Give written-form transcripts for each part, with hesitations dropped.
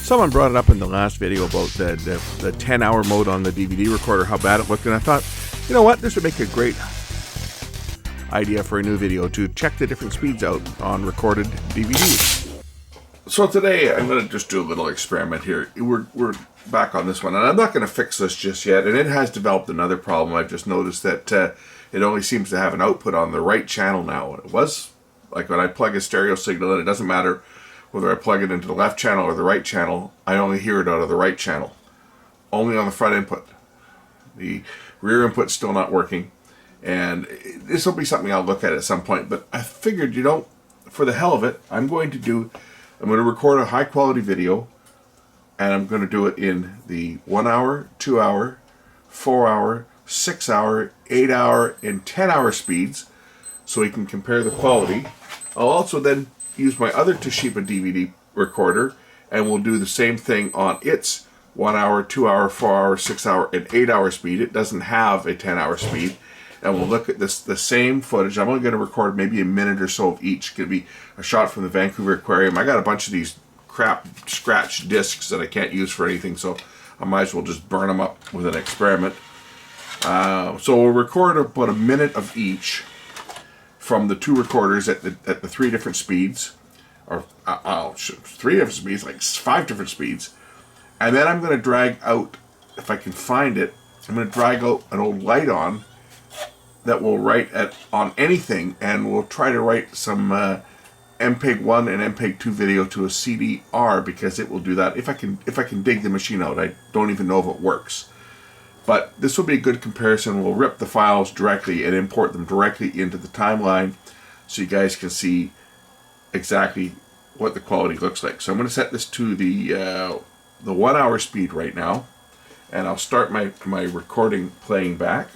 Someone brought it up in the last video about the 10-hour mode on the DVD recorder, how bad it looked, and I thought, you know what, this would make a great idea for a new video to check the different speeds out on recorded DVDs. So today I'm going to just do a little experiment here. We're back on this one, and I'm not going to fix this just yet, and it has developed another problem. I've just noticed that it only seems to have an output on the right channel now. It was like when I plug a stereo signal in, it doesn't matter whether I plug it into the left channel or the right channel, I only hear it out of the right channel. Only on the front input. The rear input's still not working. And this will be something I'll look at some point. But I figured, you know, for the hell of it, I'm going to record a high quality video. And I'm going to do it in the 1 hour, 2 hour, 4 hour, 6 hour, 8 hour, and 10 hour speeds. So we can compare the quality. I'll also then use my other Toshiba DVD recorder, and we'll do the same thing on its 1 hour, 2 hour, 4 hour, 6 hour, and 8 hour speed. It doesn't have a 10 hour speed. And we'll look at the same footage. I'm only going to record maybe a minute or so of each. It could be a shot from the Vancouver Aquarium. I got a bunch of these crap scratch discs that I can't use for anything, so I might as well just burn them up with an experiment. So we'll record about a minute of each from the two recorders at the three different speeds, or 3 different speeds, like 5 different speeds. And then I'm going to drag out, if I can find it, I'm going to drag out an old light on that will write on anything, and we'll try to write some MPEG-1 and MPEG-2 video to a CDR, because it will do that if I can dig the machine out. I don't even know if it works. But this will be a good comparison. We'll rip the files directly and import them directly into the timeline so you guys can see exactly what the quality looks like. So I'm going to set this to the 1 hour speed right now, and I'll start my recording playing back.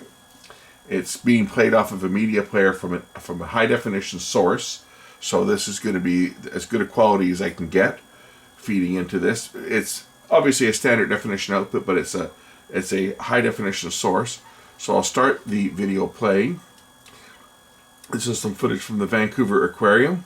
It's being played off of a media player from a high definition source, so this is going to be as good a quality as I can get feeding into this. It's obviously a standard definition output, but it's a high definition source. So I'll start the video playing. This is some footage from the Vancouver Aquarium,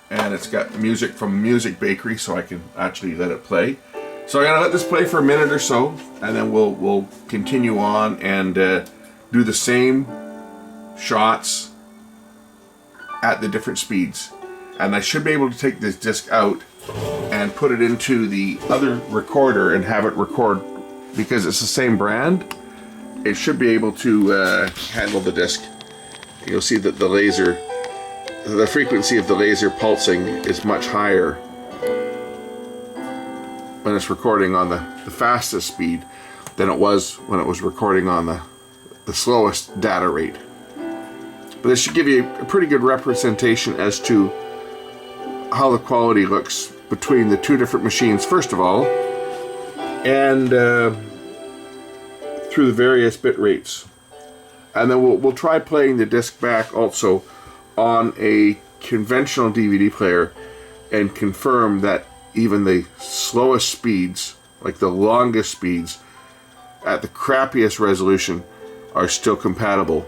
and it's got music from Music Bakery, so I can actually let it play. So I'm gonna let this play for a minute or so, and then we'll continue on and do the same shots at the different speeds. And I should be able to take this disc out and put it into the other recorder and have it record, because it's the same brand. It should be able to handle the disc. You'll see that the frequency of the laser pulsing is much higher when it's recording on the fastest speed than it was when it was recording on the slowest data rate. But this should give you a pretty good representation as to how the quality looks between the two different machines, first of all, and through the various bit rates. And then we'll try playing the disc back also on a conventional DVD player and confirm that even the slowest speeds, like the longest speeds, at the crappiest resolution, are still compatible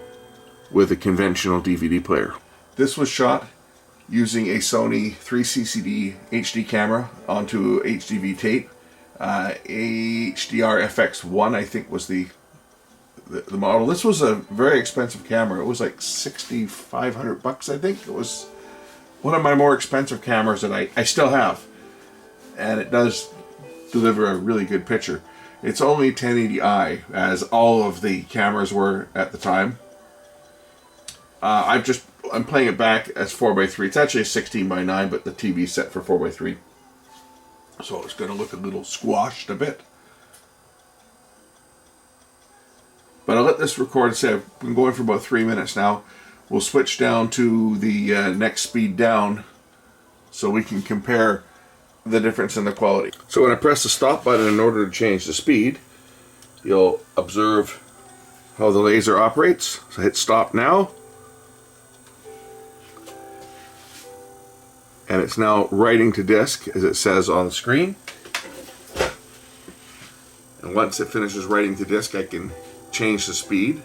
with a conventional DVD player. This was shot using a Sony 3CCD HD camera onto HDV tape. HDR FX1, I think, was the model. This was a very expensive camera. It was like $6,500, I think. It was one of my more expensive cameras that I still have, and it does deliver a really good picture. It's only 1080i, as all of the cameras were at the time. I'm playing it back as 4:3. It's actually a 16:9, but the TV's set for 4:3. So it's going to look a little squashed a bit. But I'll let this record. Say I've been going for about 3 minutes now. We'll switch down to the next speed down so we can compare the difference in the quality. So when I press the stop button in order to change the speed, you'll observe how the laser operates. So hit stop now. And it's now writing to disk, as it says on the screen. And once it finishes writing to disk, I can change the speed.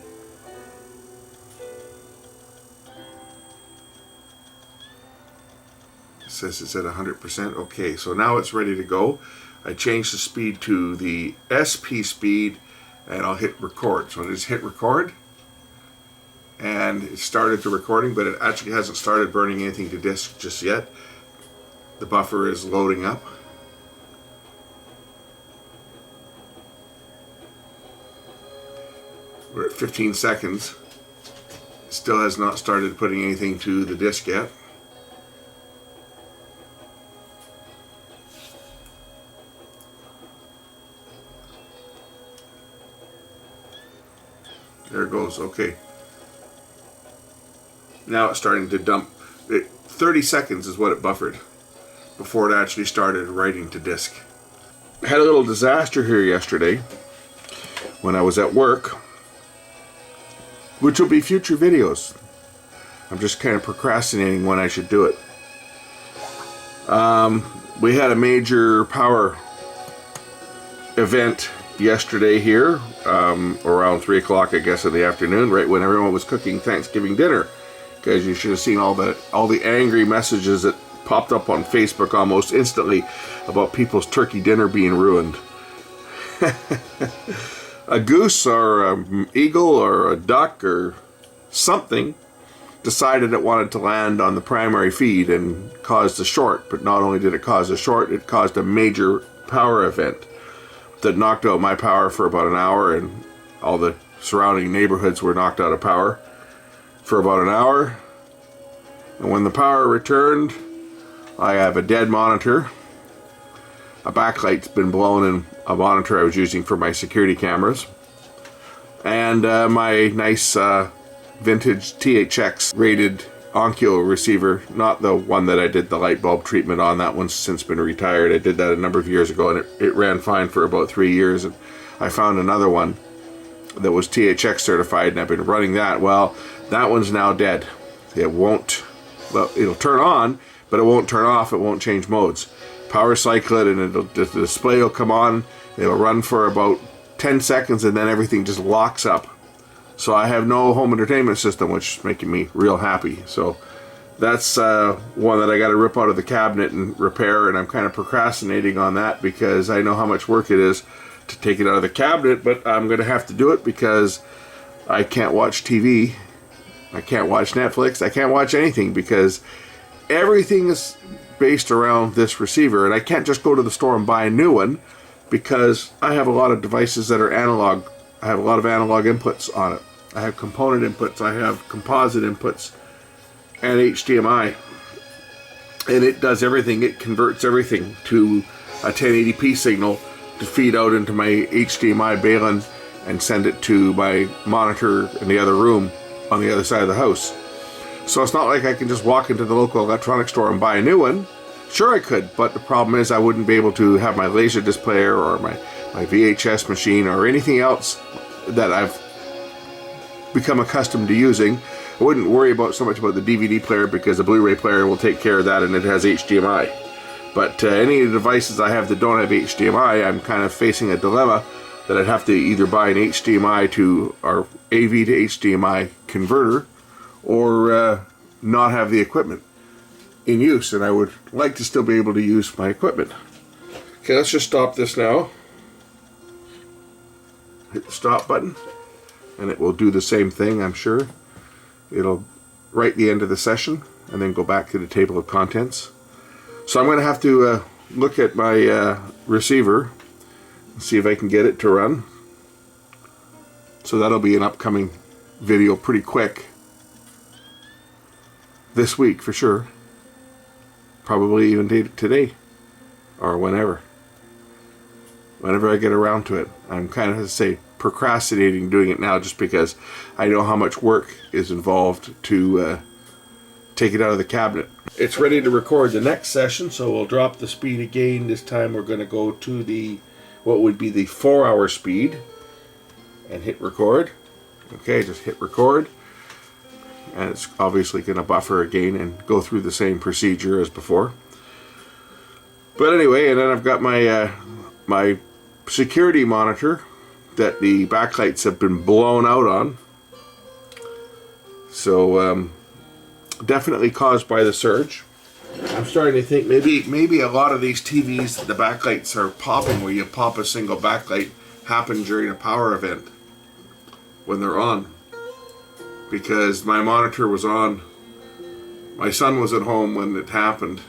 says it's at 100%. Okay, so now it's ready to go. I changed the speed to the SP speed, and I'll hit record. So I just hit record, and it started the recording, but it actually hasn't started burning anything to disk just yet. The buffer is loading up. We're at 15 seconds. It still has not started putting anything to the disk yet. There it goes. Okay. Now it's starting to dump. 30 seconds is what it buffered before it actually started writing to disk. I had a little disaster here yesterday when I was at work, which will be future videos. I'm just kind of procrastinating when I should do it. We had a major power event yesterday here, around 3 o'clock, I guess, in the afternoon, right when everyone was cooking Thanksgiving dinner. Because you should have seen all the angry messages that popped up on Facebook almost instantly about people's turkey dinner being ruined. A goose or an eagle or a duck or something decided it wanted to land on the primary feed and caused a short. But not only did it cause a short, it caused a major power event that knocked out my power for about an hour, and all the surrounding neighborhoods were knocked out of power for about an hour. And when the power returned, I have a dead monitor. A backlight's been blown in a monitor I was using for my security cameras. And my nice vintage THX rated Onkyo receiver, not the one that I did the light bulb treatment on. That one's since been retired. I did that a number of years ago, and it ran fine for about 3 years. And I found another one that was THX certified, and I've been running that. Well, that one's now dead. It won't, well, it'll turn on, but it won't turn off. It won't change modes. Power cycle it, and the display will come on. It'll run for about 10 seconds, and then everything just locks up. So I have no home entertainment system, which is making me real happy. So that's one that I got to rip out of the cabinet and repair, and I'm kind of procrastinating on that because I know how much work it is to take it out of the cabinet, but I'm going to have to do it because I can't watch TV. I can't watch Netflix. I can't watch anything because everything is based around this receiver, and I can't just go to the store and buy a new one because I have a lot of devices that are analog. I have a lot of analog inputs on it. I have component inputs, I have composite inputs, and HDMI. And it does everything. It converts everything to a 1080p signal to feed out into my HDMI Balun and send it to my monitor in the other room on the other side of the house. So it's not like I can just walk into the local electronics store and buy a new one. Sure I could, but the problem is I wouldn't be able to have my laser displayer or my VHS machine or anything else that I've become accustomed to using. I wouldn't worry about so much about the DVD player because the Blu-ray player will take care of that, and it has HDMI. But any of the devices I have that don't have HDMI, I'm kind of facing a dilemma that I'd have to either buy an HDMI to or AV to HDMI converter, or not have the equipment in use, and I would like to still be able to use my equipment. Okay, let's just stop this now. Hit the stop button, and it will do the same thing, I'm sure. It'll write the end of the session and then go back to the table of contents. So I'm going to have to look at my receiver and see if I can get it to run. So that'll be an upcoming video pretty quick. This week for sure. Probably even today or whenever I get around to it. I'm kind of, say, procrastinating doing it now just because I know how much work is involved to take it out of the cabinet. It's ready to record the next session, so we'll drop the speed again. This time we're going to go to the what would be the 4-hour speed and hit record. Okay, just hit record. And it's obviously going to buffer again and go through the same procedure as before. But anyway, and then I've got my my security monitor that the backlights have been blown out on. So definitely caused by the surge. I'm starting to think maybe a lot of these TVs, the backlights are popping where you pop a single backlight, happen during a power event when they're on. Because my monitor was on, my son was at home when it happened,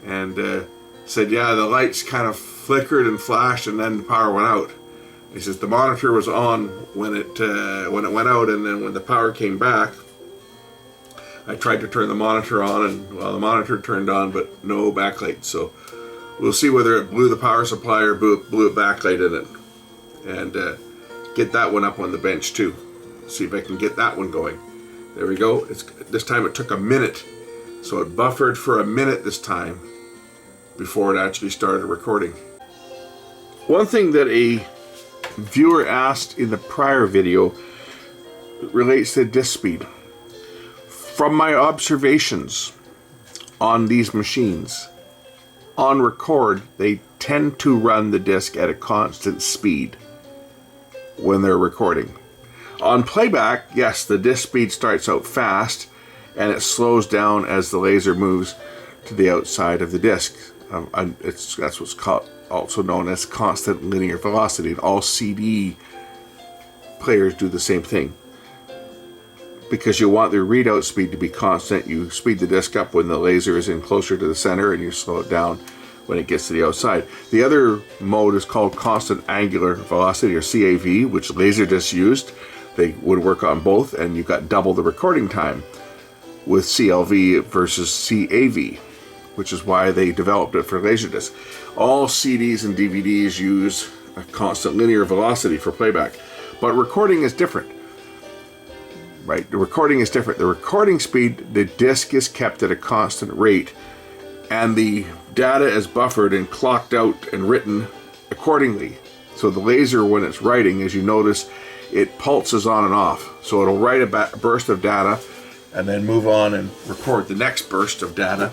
and said, yeah, the lights kind of flickered and flashed and then the power went out. He says the monitor was on when it went out, and then when the power came back, I tried to turn the monitor on, and well, the monitor turned on, but no backlight. So we'll see whether it blew the power supply or blew a backlight in it, and get that one up on the bench too. See if I can get that one going. There we go. This time it took a minute, so it buffered for a minute this time before it actually started recording. One thing that a viewer asked in the prior video relates to disk speed. From my observations on these machines, on record, they tend to run the disk at a constant speed when they're recording. On playback, yes, the disk speed starts out fast and it slows down as the laser moves to the outside of the disk. That's what's also known as constant linear velocity, and all CD players do the same thing. Because you want the readout speed to be constant, you speed the disk up when the laser is in closer to the center, and you slow it down when it gets to the outside. The other mode is called constant angular velocity, or CAV, which Laserdisc used. They would work on both, and you've got double the recording time with CLV versus CAV, which is why they developed it for Laserdisc. All CDs and DVDs use a constant linear velocity for playback, but recording is different. Right, the recording is different. The recording speed, the disc is kept at a constant rate, and the data is buffered and clocked out and written accordingly. So the laser, when it's writing, as you notice, it pulses on and off. So it'll write a burst of data and then move on and record the next burst of data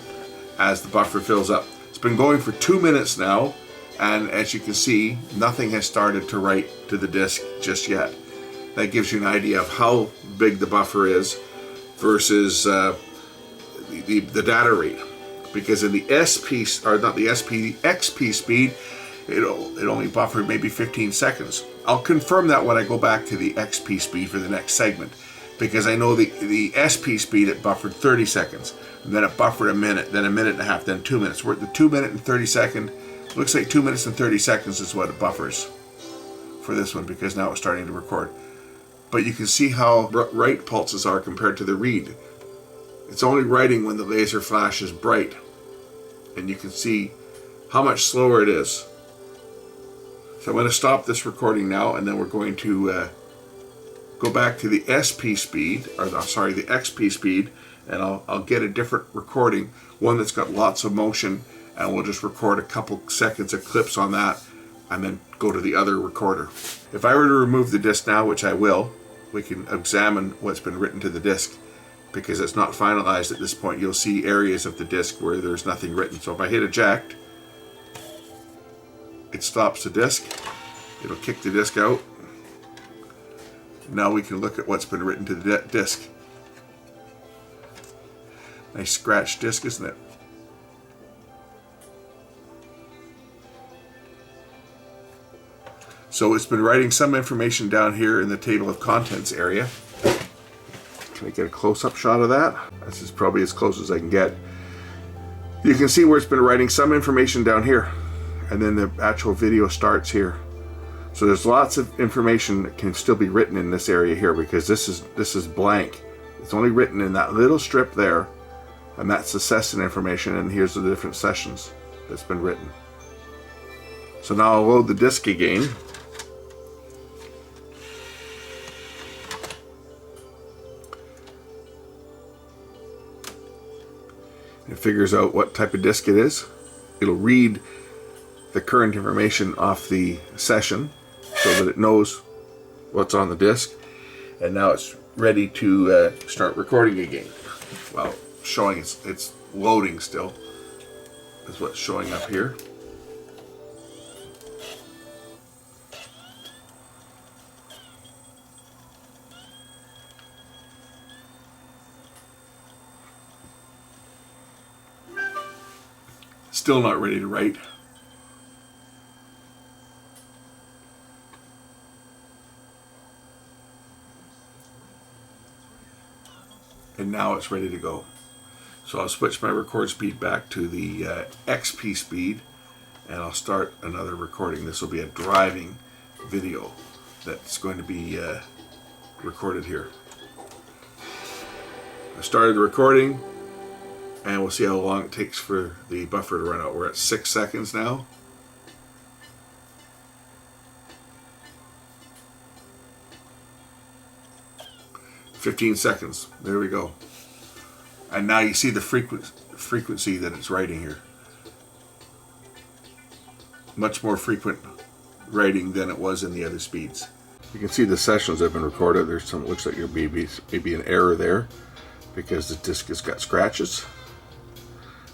as the buffer fills up. It's been going for 2 minutes now, and as you can see, nothing has started to write to the disk just yet. That gives you an idea of how big the buffer is versus the data rate. Because in the SP, or not the SP, the XP speed, it only buffered maybe 15 seconds. I'll confirm that when I go back to the XP speed for the next segment, because I know the SP speed, it buffered 30 seconds, and then it buffered a minute, then a minute and a half, then 2 minutes. We're at the 2 minute and 30 second. Looks like 2 minutes and 30 seconds is what it buffers for this one, because now it's starting to record. But you can see how write pulses are compared to the read. It's only writing when the laser flash is bright, and you can see how much slower it is. So I'm going to stop this recording now, and then we're going to go back to the SP speed, or sorry, the XP speed, and I'll get a different recording, one that's got lots of motion, and we'll just record a couple seconds of clips on that, and then go to the other recorder. If I were to remove the disc now, which I will, we can examine what's been written to the disc. Because it's not finalized at this point, you'll see areas of the disc where there's nothing written. So if I hit eject, it stops the disc. It'll kick the disc out. Now we can look at what's been written to the disc. Nice scratch disc, isn't it? So it's been writing some information down here in the table of contents area. Can I get a close-up shot of that? This is probably as close as I can get. You can see where it's been writing some information down here, and then the actual video starts here. So there's lots of information that can still be written in this area here, because this is blank. It's only written in that little strip there, and that's the session information, and here's the different sessions that's been written. So now I'll load the disk again. It figures out what type of disk it is. It'll read the current information off the session so that it knows what's on the disk, and now it's ready to start recording again. Well, showing it's loading still is what's showing up here. Still not ready to write. And now it's ready to go. So I'll switch my record speed back to the XP speed, and I'll start another recording. This will be a driving video that's going to be recorded here. I started the recording, and we'll see how long it takes for the buffer to run out. We're at 6 seconds now. "15 seconds. There we go. And now you see the frequency that it's writing here. Much more frequent writing than it was in the other speeds. You can see the sessions that have been recorded. There's some, looks like there may be an error there because the disc has got scratches.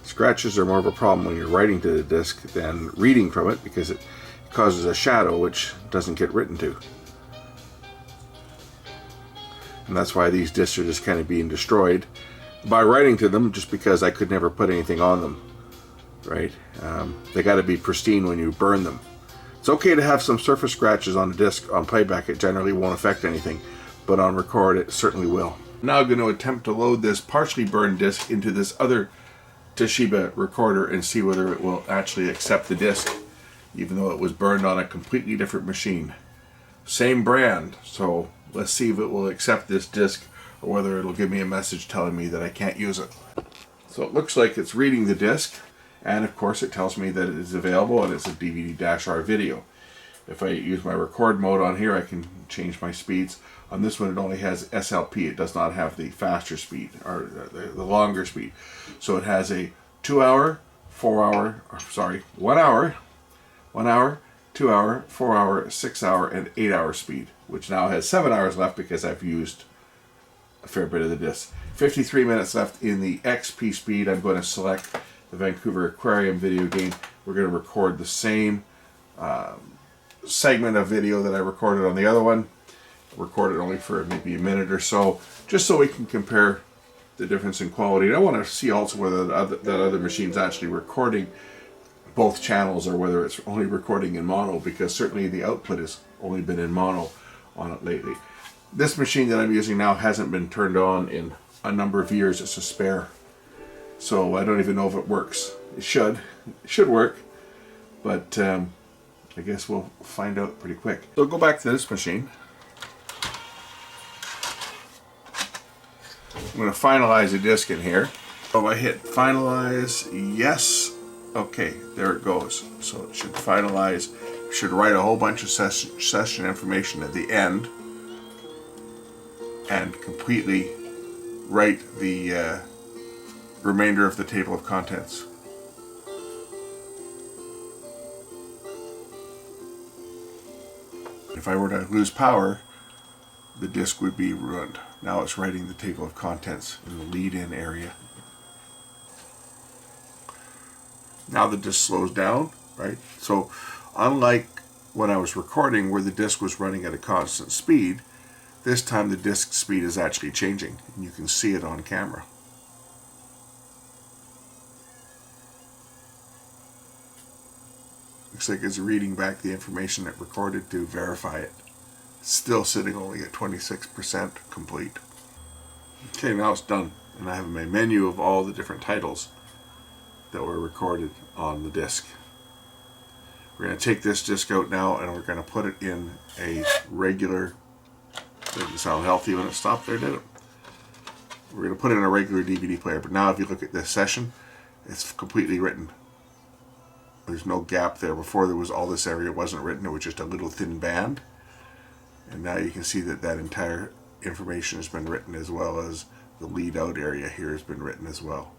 Scratches are more of a problem when you're writing to the disc than reading from it, because it causes a shadow which doesn't get written to. And that's why these discs are just kind of being destroyed by writing to them, just because I could never put anything on them, right? They got to be pristine when you burn them. It's okay to have some surface scratches on the disc. On playback it generally won't affect anything, but on record it certainly will. Now I'm going to attempt to load this partially burned disc into this other Toshiba recorder and see whether it will actually accept the disc, even though it was burned on a completely different machine. Same brand, so let's see if it will accept this disc, or whether it'll give me a message telling me that I can't use it. So it looks like it's reading the disc, and of course it tells me that it is available and it's a DVD-R video. If I use my record mode on here, I can change my speeds. On this one it only has SLP. It does not have the faster speed, or the longer speed. So it has a 1 hour, 2 hour, 4 hour, 6 hour, and 8 hour speed, which now has 7 hours left because I've used a fair bit of the disc. 53 minutes left in the XP speed. I'm going to select the Vancouver Aquarium video game. We're going to record the same segment of video that I recorded on the other one. Record it only for maybe a minute or so, just so we can compare the difference in quality. And I want to see also whether that other machine's actually recording both channels, or whether it's only recording in mono, because certainly the output has only been in mono on it lately. This machine that I'm using now hasn't been turned on in a number of years. It's a spare, so I don't even know if it works. It should work, but I guess we'll find out pretty quick. So go back to this machine. I'm going to finalize a disc in here. So I hit finalize, yes, okay, there it goes. So it should finalize, should write a whole bunch of session information at the end, and completely write the remainder of the table of contents. If I were to lose power, the disc would be ruined. Now it's writing the table of contents in the lead-in area. Now the disc slows down, right? So unlike when I was recording where the disc was running at a constant speed, this time the disc speed is actually changing, and you can see it on camera. Looks like it's reading back the information it recorded to verify it. Still sitting only at 26% complete. Okay, now it's done, and I have my menu of all the different titles that were recorded on the disc. We're going to take this disc out now, and we're going to put it in a regular, didn't sound healthy when it stopped there, did it? We're going to put it in a regular DVD player, but now if you look at this session, it's completely written. There's no gap there. Before there was all this area wasn't written, it was just a little thin band. And now you can see that that entire information has been written, as well as the lead out area here has been written as well.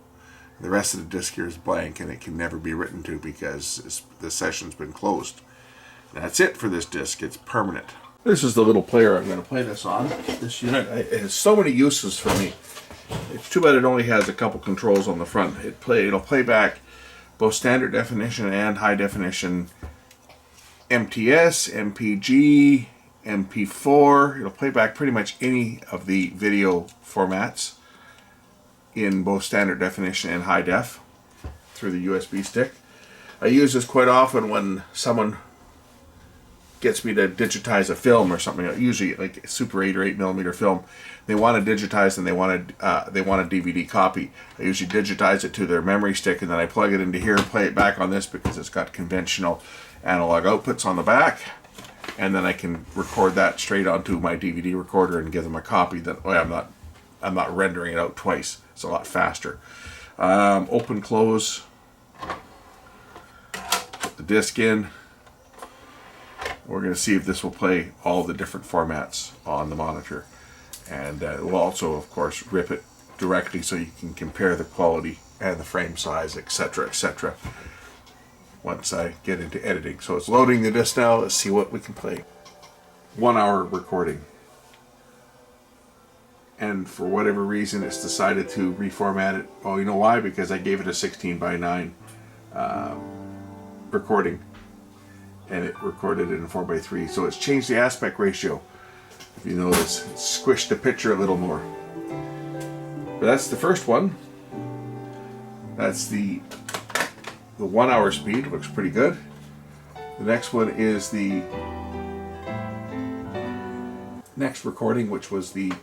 The rest of the disc here is blank, and it can never be written to because the session's been closed. That's it for this disc. It's permanent. This is the little player I'm going to play this on. This unit, it has so many uses for me. It's too bad it only has a couple controls on the front. It'll play back both standard definition and high definition MTS, MPG, MP4. It'll play back pretty much any of the video formats in both standard definition and high def. through the USB stick. I use this quite often when someone gets me to digitize a film or something, usually like Super 8 or 8mm film. They want to digitize and they want a DVD copy. I usually digitize it to their memory stick, and then I plug it into here and play it back on this because it's got conventional analog outputs on the back, and then I can record that straight onto my DVD recorder and give them a copy. That way I'm not rendering it out twice. It's a lot faster. Open, close, put the disc in. We're going to see if this will play all the different formats on the monitor. And we'll also, of course, rip it directly so you can compare the quality and the frame size, etc., etc. once I get into editing. So it's loading the disc now. Let's see what we can play. 1 hour recording. And for whatever reason, it's decided to reformat it. Oh, you know why? Because I gave it a 16:9 recording. And it recorded it in 4:3, so it's changed the aspect ratio. If you notice, it's squished the picture a little more. But that's the first one. That's the 1 hour speed. Looks pretty good. The next one is the next recording, which was the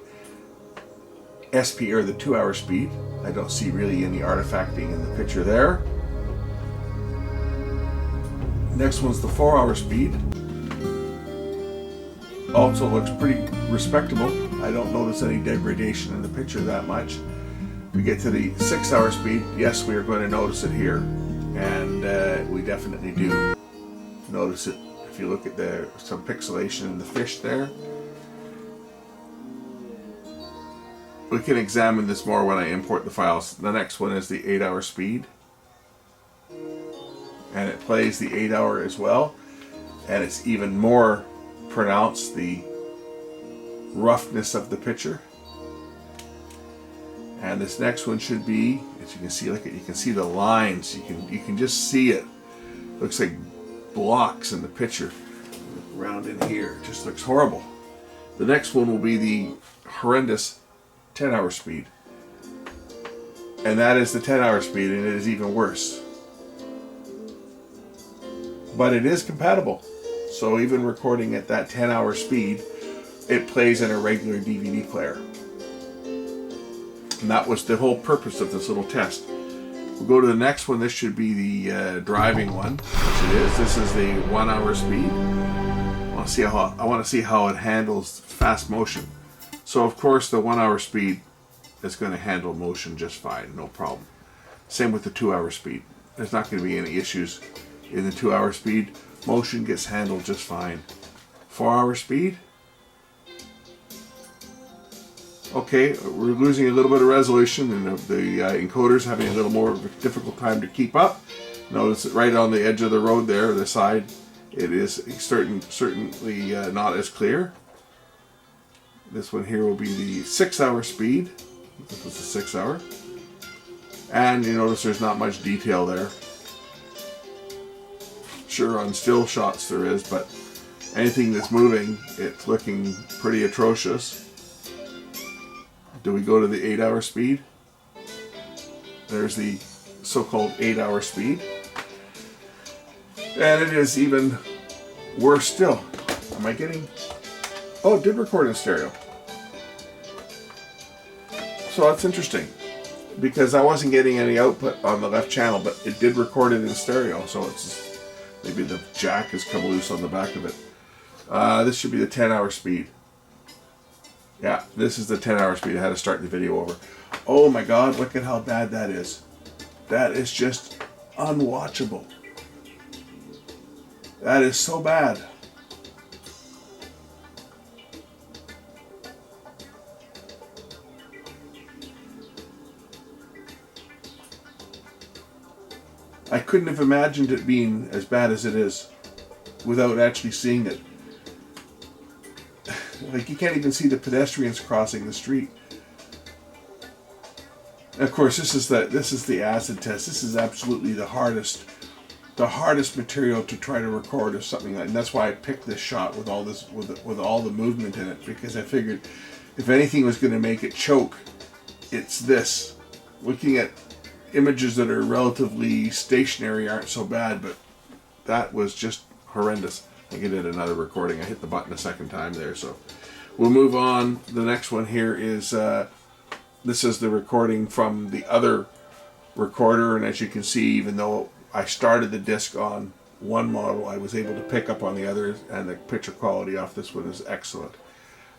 SP, or the 2 hour speed. I don't see really any artifacting in the picture there. Next one's the 4 hour speed. Also looks pretty respectable. I don't notice any degradation in the picture that much. We get to the 6 hour speed. Yes, we are going to notice it here. And we definitely do notice it. If you look at some pixelation in the fish there. We can examine this more when I import the files. The next one is the 8 hour speed. And it plays the 8 hour as well, and it's even more pronounced, the roughness of the picture. And this next one should be, as you can see, look at, you can see the lines, you can just see it. Looks like blocks in the picture. Look around in here, it just looks horrible. The next one will be the horrendous 10 hour speed, and that is the 10 hour speed, and it is even worse. But it is compatible. So even recording at that 10 hour speed, it plays in a regular DVD player. And that was the whole purpose of this little test. We'll go to the next one. This should be the driving one, which it is. This is the 1 hour speed. I want to see how it handles fast motion. So of course the 1 hour speed is going to handle motion just fine, no problem. Same with the 2 hour speed. There's not going to be any issues. In the 2 hour speed, motion gets handled just fine. 4 hour speed. Okay, we're losing a little bit of resolution, and the encoder's having a little more of a difficult time to keep up. Notice that right on the edge of the road there, the side, it is certainly not as clear. This one here will be the 6 hour speed. This was the 6 hour. And you notice there's not much detail there. Sure, on still shots there is, but anything that's moving, it's looking pretty atrocious. Do we go to the 8 hour speed? There's the so-called 8 hour speed. And it is even worse still. Am I getting... Oh, it did record in stereo. So that's interesting, because I wasn't getting any output on the left channel, but it did record it in stereo, so it's... Maybe the jack has come loose on the back of it. This should be the 10 hour speed. Yeah, this is the 10 hour speed. I had to start the video over. Oh my God, look at how bad that is. That is just unwatchable. That is so bad. I couldn't have imagined it being as bad as it is without actually seeing it. Like, you can't even see the pedestrians crossing the street. And of course, this is the acid test. This is absolutely the hardest material to try to record of something like. And that's why I picked this shot with all this with all the movement in it, because I figured if anything was going to make it choke, it's this. Looking at images that are relatively stationary aren't so bad, but that was just horrendous. I think I did another recording. I hit the button a second time there, so we'll move on. The next one here is this is the recording from the other recorder, and as you can see, even though I started the disc on one model, I was able to pick up on the others, and the picture quality off this one is excellent.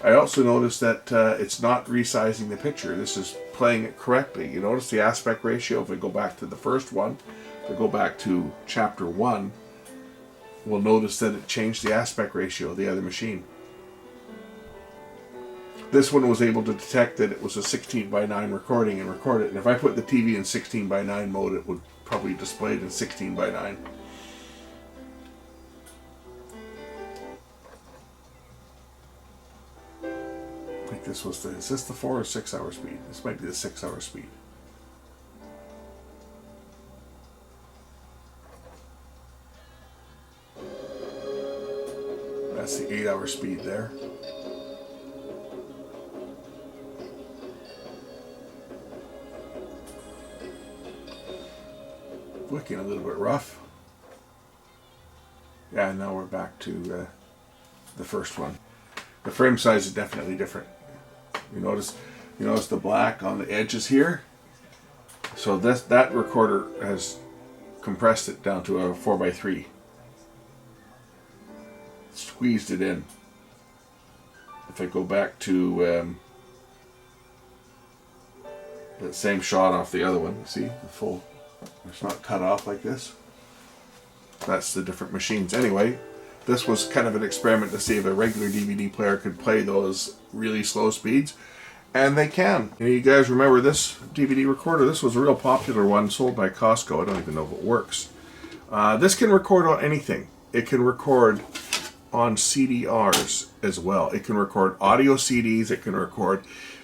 I also noticed that it's not resizing the picture. This is playing it correctly. You notice the aspect ratio. If we go back to the first one, if we go back to chapter 1, we'll notice that it changed the aspect ratio of the other machine. This one was able to detect that it was a 16:9 recording and record it. And if I put the TV in 16:9 mode, it would probably display it in 16:9. I think this was is this the 4 or 6 hour speed? This might be the 6 hour speed. That's the 8 hour speed there. Looking a little bit rough. Yeah, now we're back to the first one. The frame size is definitely different. You notice the black on the edges here. So that recorder has compressed it down to a 4:3. Squeezed it in. If I go back to that same shot off the other one, see the full. It's not cut off like this. That's the different machines. Anyway, this was kind of an experiment to see if a regular DVD player could play those really slow speeds. And they can. You guys remember this DVD recorder? This was a real popular one sold by Costco. I don't even know if it works. This can record on anything. It can record on CDRs as well. It can record audio CDs. It can record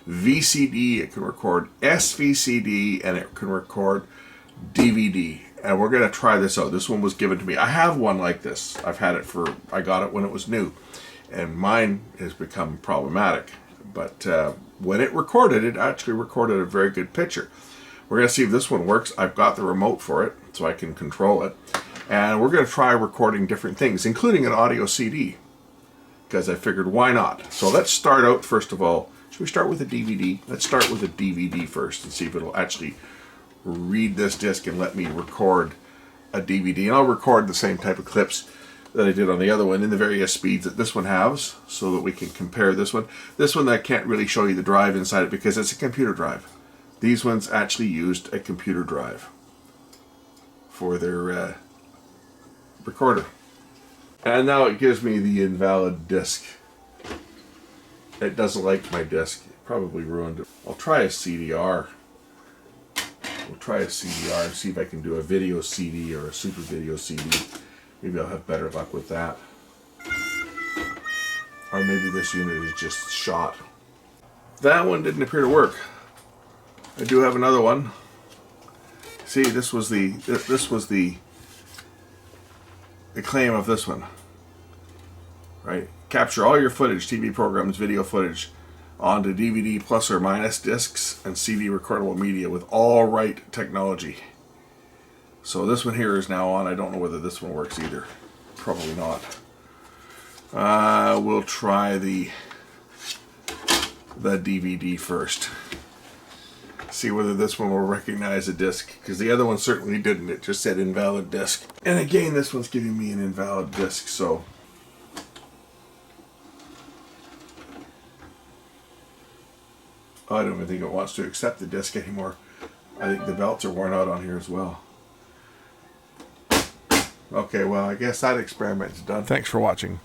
VCD. It can record SVCD. And it can record DVD. And we're going to try this out. This one was given to me. I have one like this. I got it when it was new. And mine has become problematic. But when it recorded, it actually recorded a very good picture. We're going to see if this one works. I've got the remote for it, so I can control it. And we're going to try recording different things, including an audio CD. Because I figured, why not? So let's start out, first of all. Should we start with a DVD? Let's start with a DVD first and see if it'll actually read this disc and let me record a DVD. And I'll record the same type of clips that I did on the other one in the various speeds that this one has, so that we can compare this one. This one I can't really show you the drive inside it because it's a computer drive. These ones actually used a computer drive for their recorder. And now it gives me the invalid disc. It doesn't like my disc. It probably ruined it. I'll try a CDR. We'll try a CDR and see if I can do a video CD or a super video CD. Maybe I'll have better luck with that. Or maybe this unit is just shot. That one didn't appear to work. I do have another one. See, this was the claim of this one. Right? Capture all your footage, TV programs, video footage onto DVD plus or minus discs and CD recordable media with all right technology. So this one here is now on. I don't know whether this one works either. Probably not. We'll try the DVD first. See whether this one will recognize a disc, because the other one certainly didn't. It just said invalid disc. And again, this one's giving me an invalid disc, so I don't even think it wants to accept the disc anymore. I think the belts are worn out on here as well. Okay, well, I guess that experiment's done. Thanks for watching.